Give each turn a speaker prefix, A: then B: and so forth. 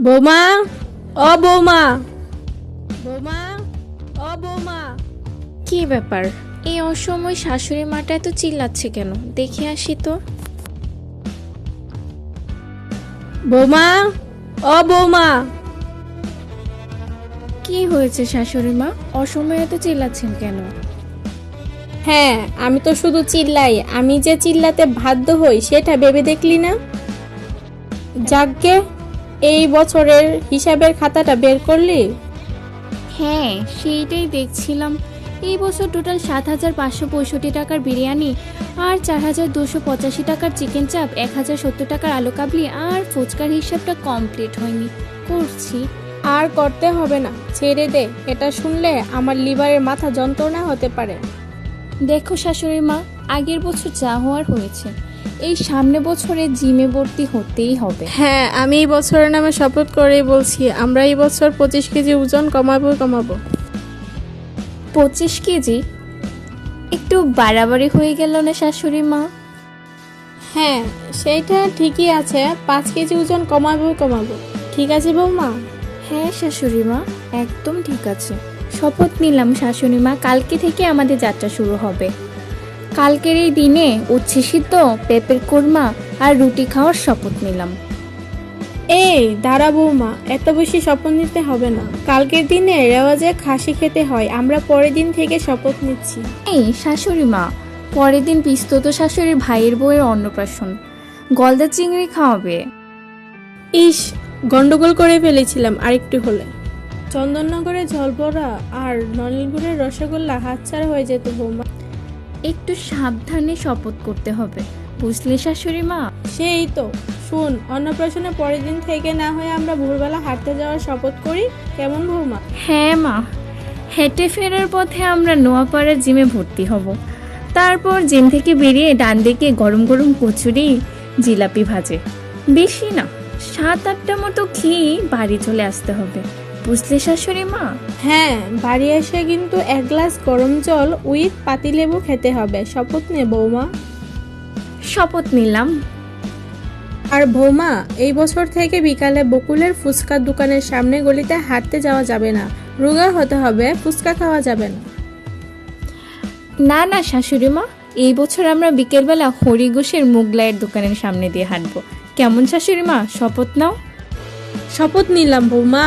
A: বৌমা, ও বৌমা, বৌমা, ও বৌমা।
B: কি ব্যাপার? এই অসময় শাশুড়ি মাটা এত চিল্লাচ্ছে কেন? দেখে আসি তো।
A: বৌমা, ও বৌমা।
B: কি হয়েছে শাশুড়ি মা? অসময়ে এত চিল্লাচ্ছেন কেন?
A: হ্যাঁ, আমি তো শুধু চিল্লাই, আমি যে চিল্লাতে বাধ্য হই সেটা ভেবে দেখলি না? যাকগে, এই বছরের হিসাবের খাতাটা বের করলি?
B: হ্যাঁ, সেইটাই দেখছিলাম। এই বছর টোটাল ৭,৫৬৫ টাকার বিরিয়ানি আর ৪,২৮৫ টাকার চিকেন চাপ, ১,০৭০ টাকার আলু কাবলি আর ফুচকার হিসাবটা কমপ্লিট হয়নি। করছি।
A: আর করতে হবে না, ছেড়ে দে। এটা শুনলে আমার লিভারের মাথা যন্ত্রণা হতে পারে।
B: দেখো শাশুড়ি মা, আগের বছর যা হওয়ার হয়েছে, এই সামনে বছরে জিমে ভর্তি হতেই হবে।
A: হ্যাঁ, আমি এই বছরের নামে শপথ করেই বলছি, আমরা এই বছর 25 কেজি ওজন কমাবো।
B: 25 কেজি? একটু বাড়াবাড়ি হয়ে গেল না শাশুড়ি মা?
A: হ্যাঁ, সেইটা ঠিকই আছে, 5 কেজি ওজন কমাবো। ঠিক আছে বৌমা?
B: হ্যাঁ শাশুড়ি মা, একদম ঠিক আছে। শপথ নিলাম শাশুড়ি মা, কালকে থেকে আমাদের যাত্রা শুরু হবে। কালকের এই দিনে উচ্ছে সিদ্ধ, পেঁপের কোরমা আর রুটি খাওয়ার শপথ নিলাম।
A: এই দাঁড়া বৌমা, এত বেশি শপথ নিতে হবে না। কালকের দিনে রেওয়াজে খাসি খেতে হয়, আমরা পরের দিন থেকে শপথ নিচ্ছি।
B: এই শাশুড়ি মা, পরের দিন পিস্তত শাশুড়ির ভাইয়ের বউয়ের অন্নপ্রাশন, গলদা চিংড়ি খাওয়াবে।
A: ইস, গন্ডগোল করে ফেলেছিলাম আরেকটু হলে। চন্দননগরের ঝলবড়া আর নলিলগুড়ের রসগোল্লা হাতছাড়া হয়ে যেত বৌমা।
B: একটু সাবধানে শপথ করতে হবে, বুঝলে শাশুড়ি মা?
A: সেই তো, শুন, অন্নপ্রাশনের পরের দিন থেকে না হয় আমরা ভোরবেলা হাঁটতে যাওয়ার শপথ করি, কেমন বৌমা?
B: হ্যাঁ মা, হেঁটে ফেরার পথে আমরা নোয়াপাড়ার জিমে ভর্তি হব। তারপর জিম থেকে বেরিয়ে ডান দিকে গরম গরম কচুরি, জিলাপি ভাজে, বেশি না 7-8টা মতো খেয়ে বাড়ি চলে আসতে হবে, বুঝলে শাশুড়ি মা?
A: হ্যাঁ, বাড়ি এসে কিন্তু 1 গ্লাস গরম জল উইথ পাতিলেবু খেতে হবে। শপথ নে বৌমা।
B: শপথ নিলাম।
A: আর বৌমা, এই বছর থেকে বিকালে বকুলের ফুচকার দোকানের সামনে গলিতে হাঁটতে যাওয়া যাবে না। রোগা হতে হবে, ফুচকা খাওয়া যাবে না।
B: না না শাশুড়ি মা, এই বছর আমরা বিকেলবেলা হরিঘোষের মোগলাইয়ের দোকানের সামনে দিয়ে হাঁটবো। কেমন শাশুড়ি মা, শপথ নাও?
A: শপথ নিলাম বৌমা।